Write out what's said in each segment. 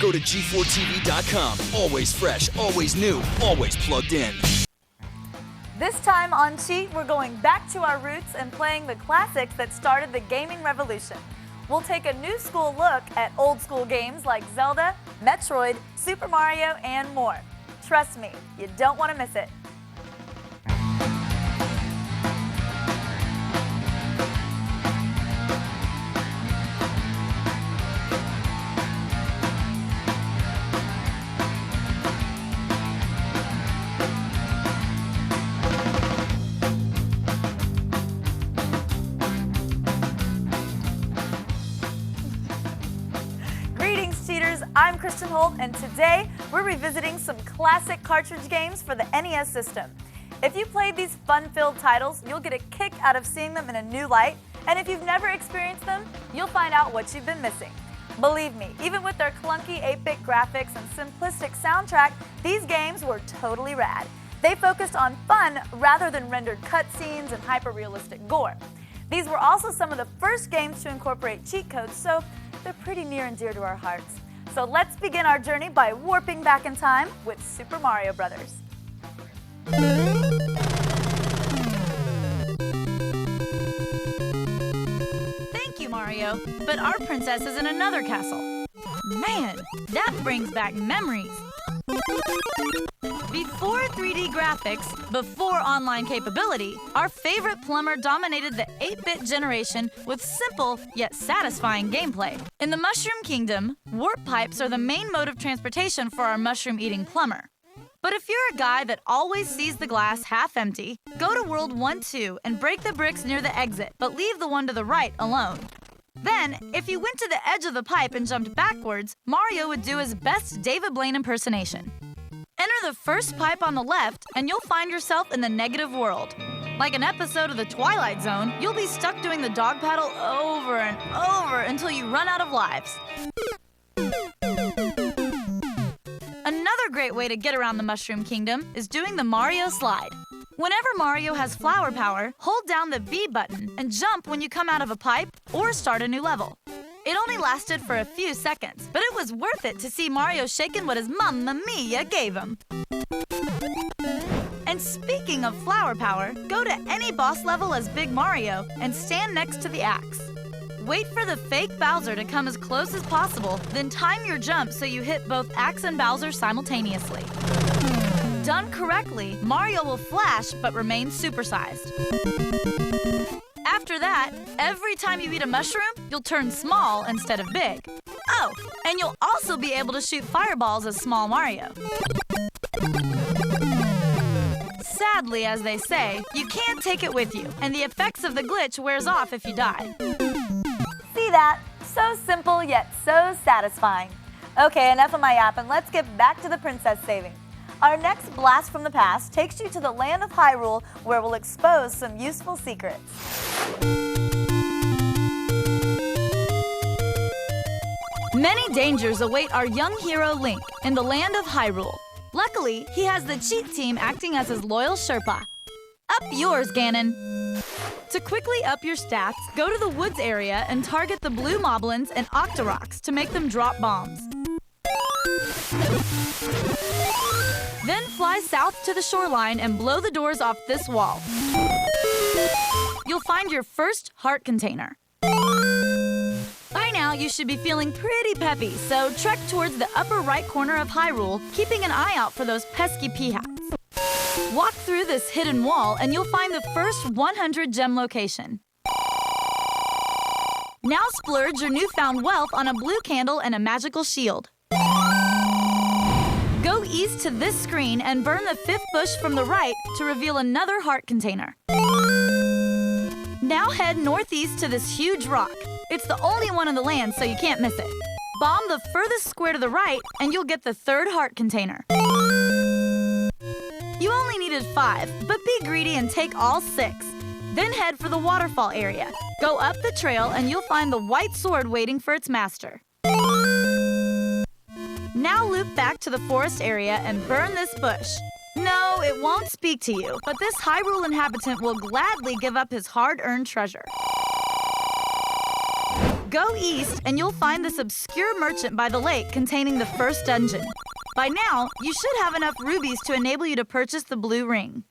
Go to G4TV.com. Always fresh, always new, always plugged in. This time on Cheat, we're going back to our roots and playing the classics that started the gaming revolution. We'll take a new school look at old school games like Zelda, Metroid, Super Mario, and more. Trust me, you don't want to miss it. I'm Kristen Holt, and today we're revisiting some classic cartridge games for the NES system. If you played these fun-filled titles, you'll get a kick out of seeing them in a new light, and if you've never experienced them, you'll find out what you've been missing. Believe me, even with their clunky 8-bit graphics and simplistic soundtrack, these games were totally rad. They focused on fun rather than rendered cutscenes and hyper-realistic gore. These were also some of the first games to incorporate cheat codes, so they're pretty near and dear to our hearts. So let's begin our journey by warping back in time with Super Mario Brothers. Thank you, Mario, but our princess is in another castle. Man, that brings back memories. Before 3D graphics, before online capability, our favorite plumber dominated the 8-bit generation with simple yet satisfying gameplay. In the Mushroom Kingdom, warp pipes are the main mode of transportation for our mushroom-eating plumber. But if you're a guy that always sees the glass half empty, go to World 1-2 and break the bricks near the exit, but leave the one to the right alone. Then, if you went to the edge of the pipe and jumped backwards, Mario would do his best David Blaine impersonation. Enter the first pipe on the left, and you'll find yourself in the negative world. Like an episode of The Twilight Zone, you'll be stuck doing the dog paddle over and over until you run out of lives. Another great way to get around the Mushroom Kingdom is doing the Mario Slide. Whenever Mario has flower power, hold down the B button and jump when you come out of a pipe or start a new level. It only lasted for a few seconds, but it was worth it to see Mario shaking what his Mamma Mia gave him. And speaking of flower power, go to any boss level as Big Mario and stand next to the axe. Wait for the fake Bowser to come as close as possible, then time your jump so you hit both Axe and Bowser simultaneously. Done correctly, Mario will flash but remain supersized. After that, every time you eat a mushroom, you'll turn small instead of big. Oh, and you'll also be able to shoot fireballs as small Mario. Sadly, as they say, you can't take it with you, and the effects of the glitch wears off if you die. See that? So simple yet so satisfying. Okay, enough of my yapping. Let's get back to the princess saving. Our next blast from the past takes you to the land of Hyrule, where we'll expose some useful secrets. Many dangers await our young hero Link in the land of Hyrule. Luckily, he has the cheat team acting as his loyal Sherpa. Up yours, Ganon! To quickly up your stats, go to the woods area and target the blue moblins and Octoroks to make them drop bombs. Then fly south to the shoreline and blow the doors off this wall. You'll find your first heart container. By now, you should be feeling pretty peppy, so trek towards the upper right corner of Hyrule, keeping an eye out for those pesky peahats. Walk through this hidden wall and you'll find the first 100 gem location. Now splurge your newfound wealth on a blue candle and a magical shield. Go east to this screen and burn the 5th bush from the right to reveal another heart container. Now head northeast to this huge rock. It's the only one in the land, so you can't miss it. Bomb the furthest square to the right, and you'll get the 3rd heart container. You only needed 5, but be greedy and take all 6. Then head for the waterfall area. Go up the trail, and you'll find the white sword waiting for its master. Now loop back to the forest area and burn this bush. No, it won't speak to you, but this Hyrule inhabitant will gladly give up his hard-earned treasure. Go east and you'll find this obscure merchant by the lake containing the first dungeon. By now, you should have enough rubies to enable you to purchase the blue ring.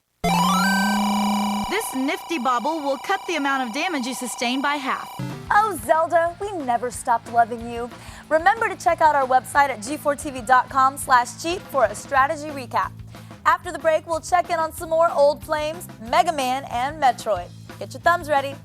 This nifty bauble will cut the amount of damage you sustain by half. Oh, Zelda, we never stopped loving you. Remember to check out our website at g4tv.com/cheat for a strategy recap. After the break, we'll check in on some more old flames, Mega Man, and Metroid. Get your thumbs ready.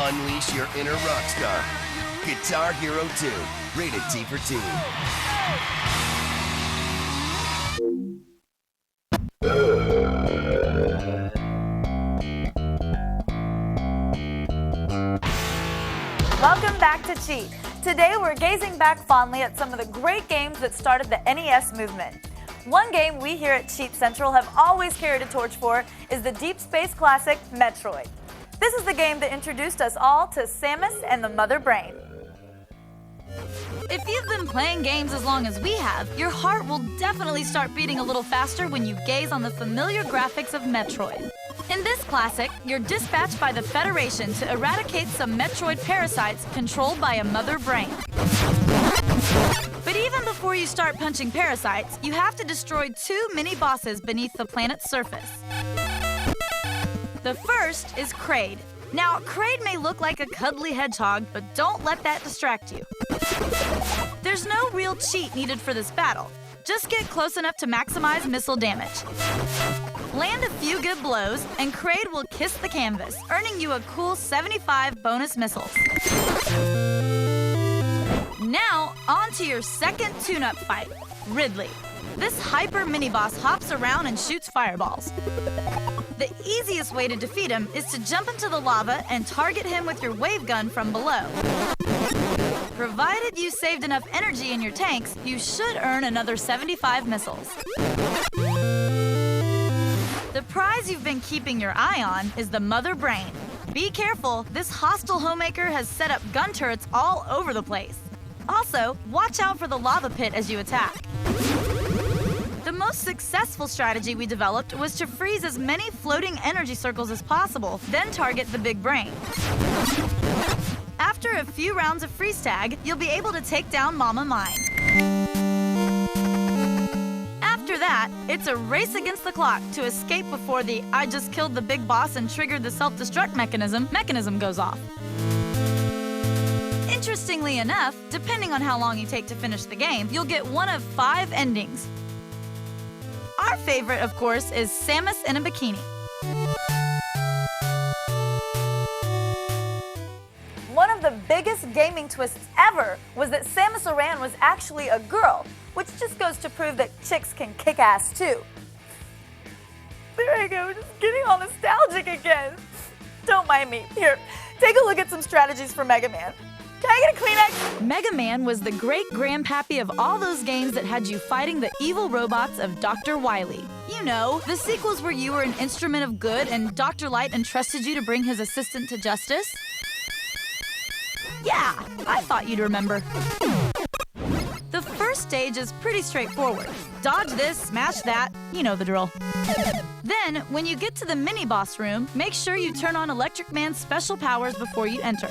Unleash your inner rock star. Guitar Hero 2, rated T for Teen. Welcome back to Cheat. Today we're gazing back fondly at some of the great games that started the NES movement. One game we here at Cheat Central have always carried a torch for is the Deep Space classic Metroid. This is the game that introduced us all to Samus and the Mother Brain. If you've been playing games as long as we have, your heart will definitely start beating a little faster when you gaze on the familiar graphics of Metroid. In this classic, you're dispatched by the Federation to eradicate some Metroid parasites controlled by a Mother Brain. But even before you start punching parasites, you have to destroy 2 mini-bosses beneath the planet's surface. The first is Kraid. Now, Kraid may look like a cuddly hedgehog, but don't let that distract you. There's no real cheat needed for this battle. Just get close enough to maximize missile damage. Land a few good blows, and Kraid will kiss the canvas, earning you a cool 75 bonus missiles. Now, on to your second tune-up fight, Ridley. This hyper mini-boss hops around and shoots fireballs. The easiest way to defeat him is to jump into the lava and target him with your wave gun from below. Provided you saved enough energy in your tanks, you should earn another 75 missiles. The prize you've been keeping your eye on is the Mother Brain. Be careful, this hostile homemaker has set up gun turrets all over the place. Also, watch out for the lava pit as you attack. The most successful strategy we developed was to freeze as many floating energy circles as possible, then target the big brain. After a few rounds of freeze tag, you'll be able to take down Mama Mine. After that, it's a race against the clock to escape before the "I just killed the big boss and triggered the self-destruct mechanism goes off. Interestingly enough, depending on how long you take to finish the game, you'll get one of 5 endings. Our favorite, of course, is Samus in a bikini. One of the biggest gaming twists ever was that Samus Aran was actually a girl, which just goes to prove that chicks can kick ass too. There I go, just getting all nostalgic again. Don't mind me. Here, take a look at some strategies for Mega Man. Can I get a Kleenex? Mega Man was the great-grandpappy of all those games that had you fighting the evil robots of Dr. Wily. You know, the sequels where you were an instrument of good and Dr. Light entrusted you to bring his assistant to justice. Yeah, I thought you'd remember. The first stage is pretty straightforward. Dodge this, smash that, you know the drill. Then, when you get to the mini-boss room, make sure you turn on Electric Man's special powers before you enter.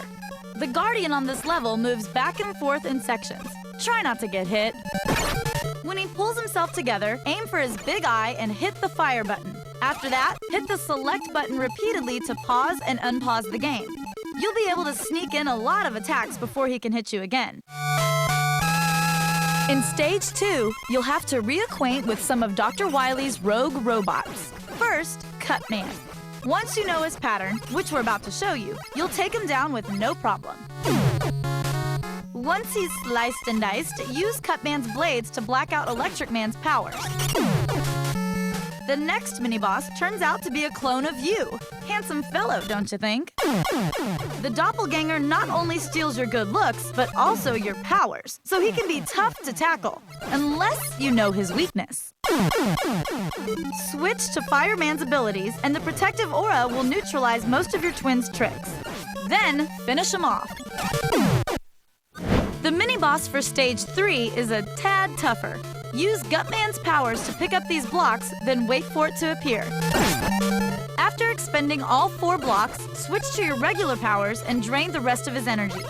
The Guardian on this level moves back and forth in sections. Try not to get hit. When he pulls himself together, aim for his big eye and hit the fire button. After that, hit the select button repeatedly to pause and unpause the game. You'll be able to sneak in a lot of attacks before he can hit you again. In Stage 2, you'll have to reacquaint with some of Dr. Wily's rogue robots. First, Cutman. Once you know his pattern, which we're about to show you, you'll take him down with no problem. Once he's sliced and diced, use Cutman's blades to black out Electric Man's powers. The next mini-boss turns out to be a clone of you. Handsome fellow, don't you think? The doppelganger not only steals your good looks, but also your powers, so he can be tough to tackle, unless you know his weakness. Switch to Fireman's abilities, and the protective aura will neutralize most of your twin's tricks. Then, finish him off. The mini-boss for Stage 3 is a tad tougher. Use Gutman's powers to pick up these blocks, then wait for it to appear. After expending all 4 blocks, switch to your regular powers and drain the rest of his energy.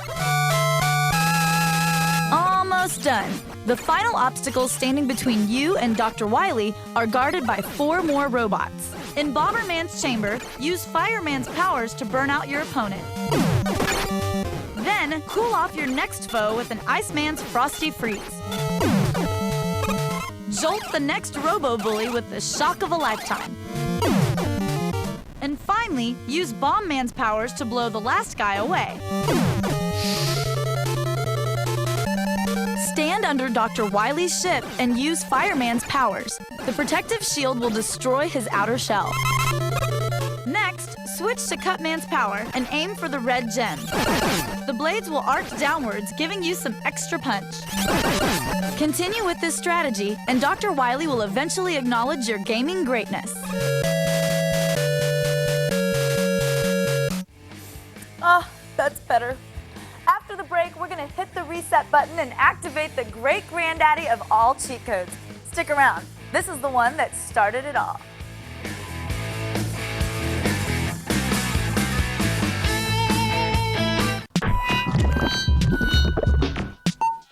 Almost done. The final obstacles standing between you and Dr. Wily are guarded by 4 more robots. In Bomberman's chamber, use Fireman's powers to burn out your opponent. Then, cool off your next foe with an Iceman's Frosty Freeze. Jolt the next Robo-Bully with the shock of a lifetime. And finally, use Bombman's powers to blow the last guy away. Stand under Dr. Wily's ship and use Fireman's powers. The protective shield will destroy his outer shell. Next, switch to Cutman's power and aim for the red gem. The blades will arc downwards, giving you some extra punch. Continue with this strategy, and Dr. Wily will eventually acknowledge your gaming greatness. Oh, that's better. After the break, we're going to hit the reset button and activate the great granddaddy of all cheat codes. Stick around. This is the one that started it all.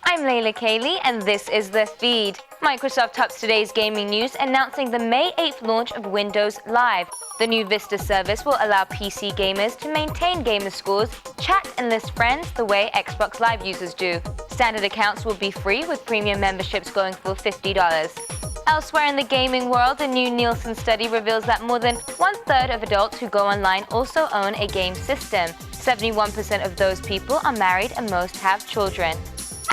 I'm Layla Kaylee, and this is The Feed. Microsoft tops today's gaming news, announcing the May 8th launch of Windows Live. The new Vista service will allow PC gamers to maintain gamer scores, chat and list friends the way Xbox Live users do. Standard accounts will be free, with premium memberships going for $50. Elsewhere in the gaming world, a new Nielsen study reveals that more than 1/3 of adults who go online also own a game system. 71% of those people are married and most have children.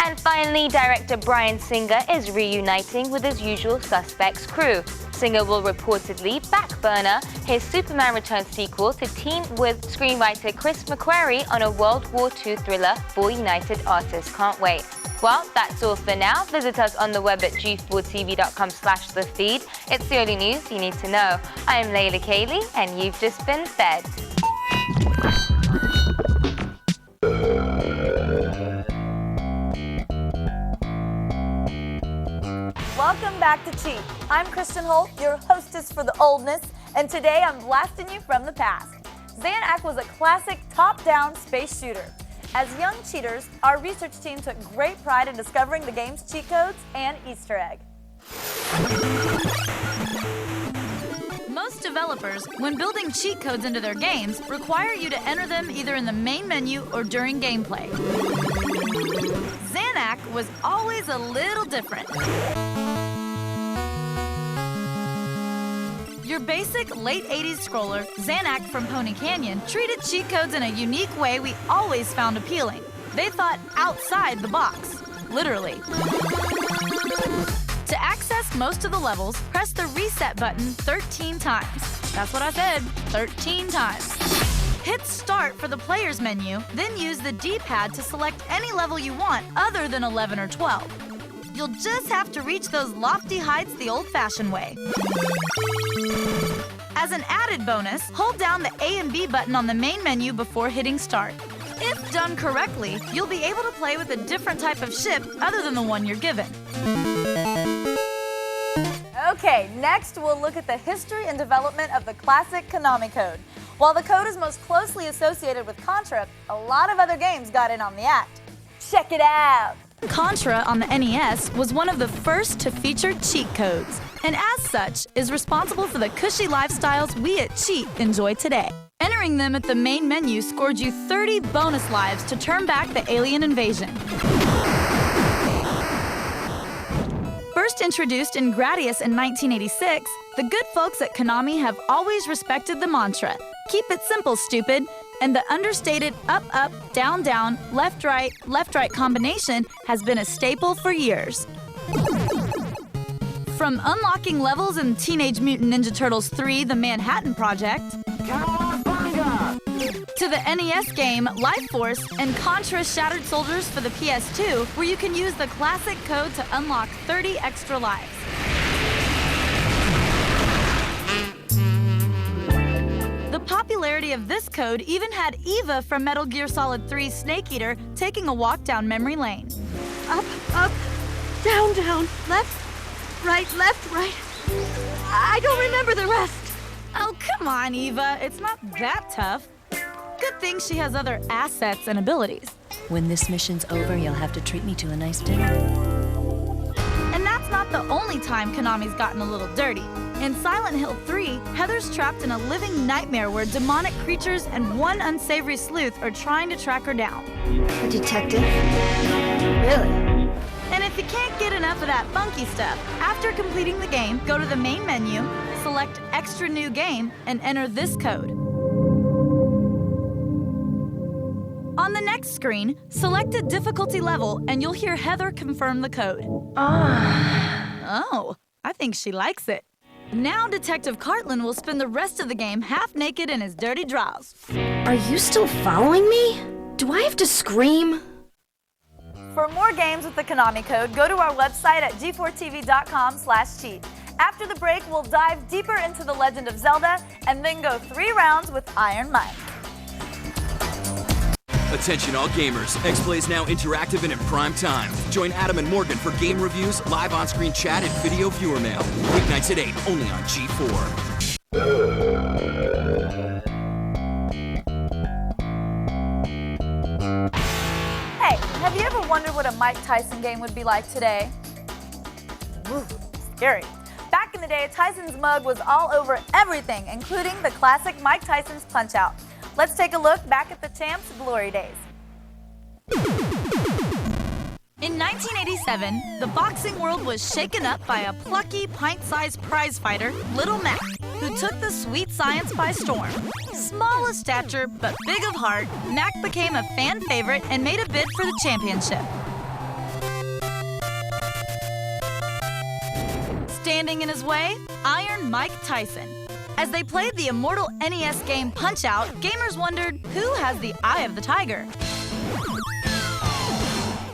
And finally, director Bryan Singer is reuniting with his Usual Suspects crew. Singer will reportedly backburner his Superman Returns sequel to team with screenwriter Chris McQuarrie on a World War II thriller for United Artists. Can't wait. Well, that's all for now. Visit us on the web at g4tv.com/thefeed. It's the only news you need to know. I am Layla Kaylee, and you've just been fed. Welcome back to Cheat. I'm Kristen Holt, your hostess for the oldness, and today I'm blasting you from the past. Xanac was a classic top-down space shooter. As young cheaters, our research team took great pride in discovering the game's cheat codes and Easter egg. Most developers, when building cheat codes into their games, require you to enter them either in the main menu or during gameplay. Xanac was always a little different. Your basic late 80s scroller, Xanac from Pony Canyon, treated cheat codes in a unique way we always found appealing. They thought outside the box, literally. To access most of the levels, press the reset button 13 times. That's what I said, 13 times. Hit start for the player's menu, then use the D-pad to select any level you want other than 11 or 12. You'll just have to reach those lofty heights the old-fashioned way. As an added bonus, hold down the A and B button on the main menu before hitting start. If done correctly, you'll be able to play with a different type of ship other than the one you're given. Okay, next we'll look at the history and development of the classic Konami code. While the code is most closely associated with Contra, a lot of other games got in on the act. Check it out! Contra on the NES was one of the first to feature cheat codes, and as such is responsible for the cushy lifestyles we at Cheat enjoy today. Entering them at the main menu scored you 30 bonus lives to turn back the alien invasion. First introduced in Gradius in 1986, the good folks at Konami have always respected the mantra, "Keep it simple, stupid," and the understated up-up, down-down, left-right combination has been a staple for years. From unlocking levels in Teenage Mutant Ninja Turtles 3: The Manhattan Project, to the NES game Life Force and Contra Shattered Soldiers for the PS2, where you can use the classic code to unlock 30 extra lives. The popularity of this code even had Eva from Metal Gear Solid 3's Snake Eater taking a walk down memory lane. Up, up, down, down, left, right, right. I don't remember the rest. Oh, come on, Eva. It's not that tough. Good thing she has other assets and abilities. When this mission's over, you'll have to treat me to a nice dinner. And that's not the only time Konami's gotten a little dirty. In Silent Hill 3, Heather's trapped in a living nightmare where demonic creatures and one unsavory sleuth are trying to track her down. A detective? Really? And if you can't get enough of that funky stuff, after completing the game, go to the main menu, select Extra New Game, and enter this code. On the next screen, select a difficulty level and you'll hear Heather confirm the code. Oh, I think she likes it. Now Detective Cartland will spend the rest of the game half naked in his dirty drawers. Are you still following me? Do I have to scream? For more games with the Konami code, go to our website at g4tv.com/cheat. After the break, we'll dive deeper into The Legend of Zelda and then go 3 rounds with Iron Mike. Attention all gamers, X-Play is now interactive and in prime time. Join Adam and Morgan for game reviews, live on-screen chat, and video viewer mail. Weeknights at 8, only on G4. Hey, have you ever wondered what a Mike Tyson game would be like today? Ooh, scary. Back in the day, Tyson's mug was all over everything, including the classic Mike Tyson's Punch-Out. Let's take a look back at the champ's glory days. In 1987, the boxing world was shaken up by a plucky, pint-sized prize fighter, Little Mac, who took the sweet science by storm. Small of stature, but big of heart, Mac became a fan favorite and made a bid for the championship. Standing in his way, Iron Mike Tyson. As they played the immortal NES game Punch-Out, gamers wondered who has the eye of the tiger.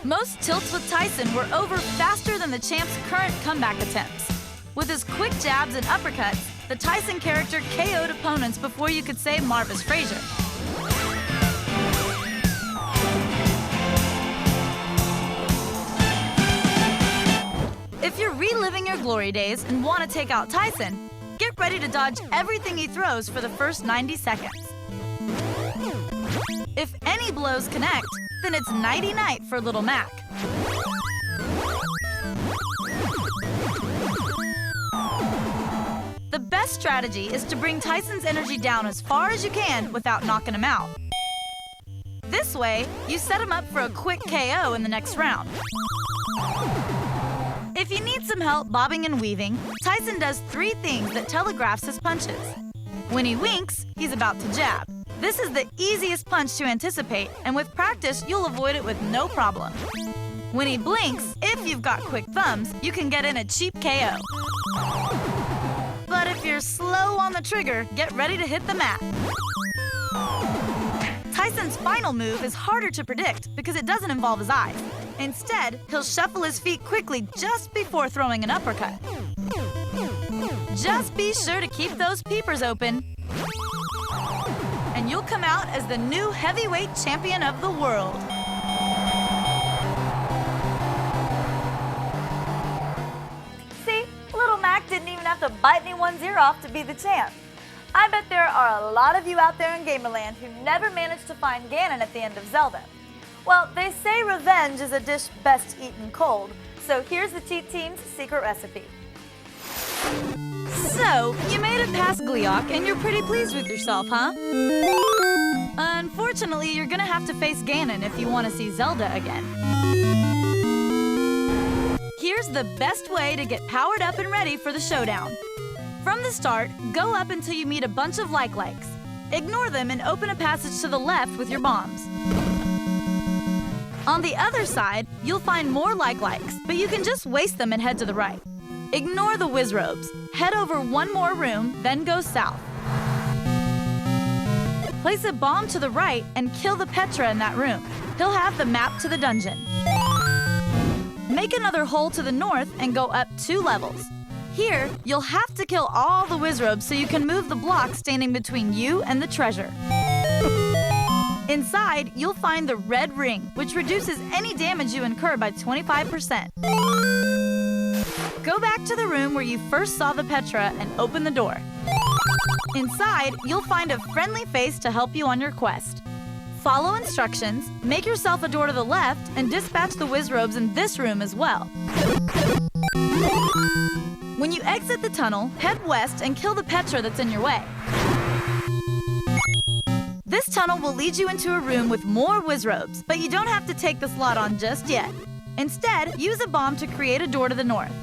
Most tilts with Tyson were over faster than the champ's current comeback attempts. With his quick jabs and uppercuts, the Tyson character KO'd opponents before you could say Marvis Frazier. If you're reliving your glory days and want to take out Tyson, get ready to dodge everything he throws for the first 90 seconds. If any blows connect, then it's nighty-night for Little Mac. The best strategy is to bring Tyson's energy down as far as you can without knocking him out. This way, you set him up for a quick KO in the next round. If you need some help bobbing and weaving, Tyson does 3 things that telegraphs his punches. When he winks, he's about to jab. This is the easiest punch to anticipate, and with practice, you'll avoid it with no problem. When he blinks, if you've got quick thumbs, you can get in a cheap KO. But if you're slow on the trigger, get ready to hit the mat. Tyson's final move is harder to predict because it doesn't involve his eyes. Instead, he'll shuffle his feet quickly just before throwing an uppercut. Just be sure to keep those peepers open, and you'll come out as the new heavyweight champion of the world. See, Little Mac didn't even have to bite anyone's ear off to be the champ. I bet there are a lot of you out there in Gamerland who never managed to find Ganon at the end of Zelda. Well, they say revenge is a dish best eaten cold, so here's the cheat team's secret recipe. So, you made it past Gleeok and you're pretty pleased with yourself, huh? Unfortunately, you're gonna have to face Ganon if you want to see Zelda again. Here's the best way to get powered up and ready for the showdown. From the start, go up until you meet a bunch of like-likes. Ignore them and open a passage to the left with your bombs. On the other side, you'll find more like-likes, but you can just waste them and head to the right. Ignore the Wizrobes. Head over one more room, then go south. Place a bomb to the right and kill the Petra in that room. He'll have the map to the dungeon. Make another hole to the north and go up 2 levels. Here, you'll have to kill all the Wizrobes so you can move the block standing between you and the treasure. Inside, you'll find the red ring, which reduces any damage you incur by 25%. Go back to the room where you first saw the Petra and open the door. Inside, you'll find a friendly face to help you on your quest. Follow instructions, make yourself a door to the left, and dispatch the Wizrobes in this room as well. When you exit the tunnel, head west and kill the Petra that's in your way. This tunnel will lead you into a room with more Wizrobes, but you don't have to take the slot on just yet. Instead, use a bomb to create a door to the north.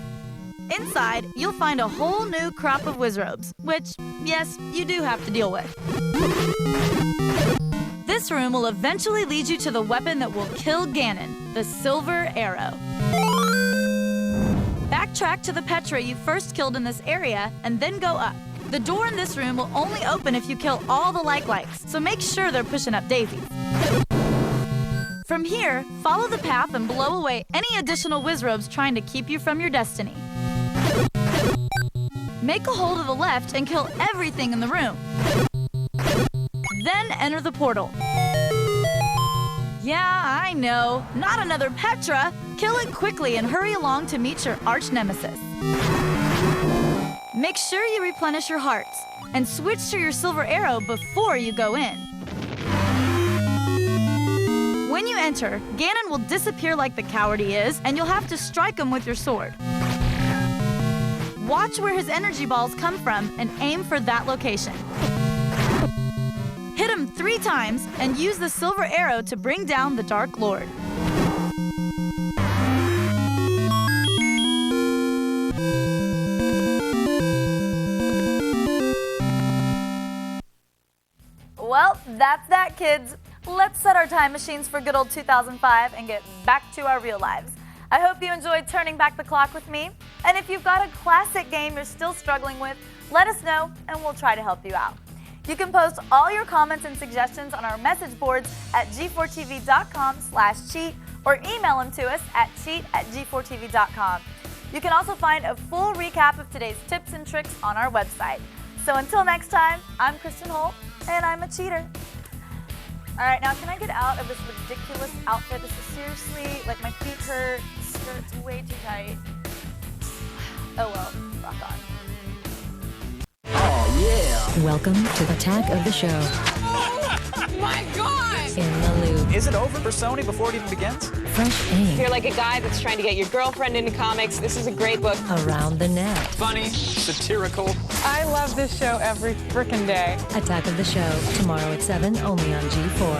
Inside, you'll find a whole new crop of Wizrobes, which, yes, you do have to deal with. This room will eventually lead you to the weapon that will kill Ganon, the Silver Arrow. Backtrack to the Petra you first killed in this area, and then go up. The door in this room will only open if you kill all the like-likes, so make sure they're pushing up daisies. From here, follow the path and blow away any additional Wizrobes trying to keep you from your destiny. Make a hole to the left and kill everything in the room. Then enter the portal. Yeah, I know. Not another Petra. Kill it quickly and hurry along to meet your arch nemesis. Make sure you replenish your hearts and switch to your Silver Arrow before you go in. When you enter, Ganon will disappear like the coward he is, and you'll have to strike him with your sword. Watch where his energy balls come from and aim for that location. Hit him 3 times and use the Silver Arrow to bring down the Dark Lord. Well, that's that, kids. Let's set our time machines for good old 2005 and get back to our real lives. I hope you enjoyed turning back the clock with me. And if you've got a classic game you're still struggling with, let us know and we'll try to help you out. You can post all your comments and suggestions on our message boards at g4tv.com/cheat or email them to us at cheat@g4tv.com. You can also find a full recap of today's tips and tricks on our website. So until next time, I'm Kristen Holt, and I'm a cheater. All right, now can I get out of this ridiculous outfit? This is seriously, like, my feet hurt, the skirt's way too tight. Oh well, rock on. Welcome to the Attack of the Show. My God! In the loop. Is it over for Sony before it even begins? Fresh ink. You're like a guy that's trying to get your girlfriend into comics. This is a great book. Around the net. Funny, satirical. I love this show every frickin' day. Attack of the Show, tomorrow at 7, only on G4.